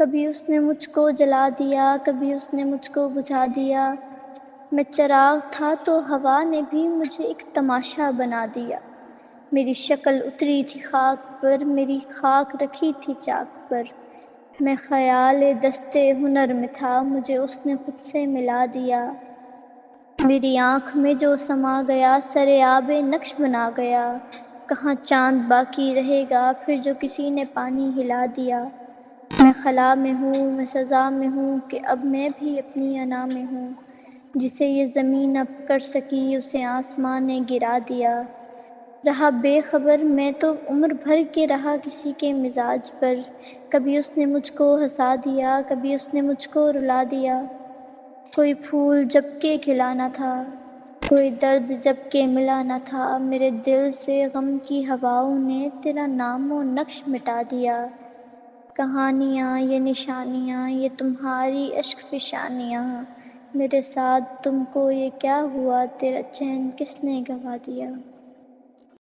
کبھی اس نے مجھ کو جلا دیا، کبھی اس نے مجھ کو بجھا دیا۔ میں چراغ تھا تو ہوا نے بھی مجھے ایک تماشا بنا دیا۔ میری شکل اتری تھی خاک پر، میری خاک رکھی تھی چاک پر۔ میں خیال دستے ہنر میں تھا، مجھے اس نے خود سے ملا دیا۔ میری آنکھ میں جو سما گیا، سرِ آب نقش بنا گیا۔ کہاں چاند باقی رہے گا پھر جو کسی نے پانی ہلا دیا۔ میں خلا میں ہوں، میں سزا میں ہوں کہ اب میں بھی اپنی انا میں ہوں۔ جسے یہ زمین نہ پکڑ سکی اسے آسمان نے گرا دیا۔ رہا بے خبر میں تو عمر بھر کے رہا کسی کے مزاج پر۔ کبھی اس نے مجھ کو ہنسا دیا، کبھی اس نے مجھ کو رلا دیا۔ کوئی پھول جب کہ کھلا نہ تھا، کوئی درد جب کہ ملا نہ تھا۔ میرے دل سے غم کی ہواؤں نے تیرا نام و نقش مٹا دیا۔ کہانیاں یہ نشانیاں یہ تمہاری اشک فشانیاں، میرے ساتھ تم کو یہ کیا ہوا، تیرا چین کس نے گنوا دیا۔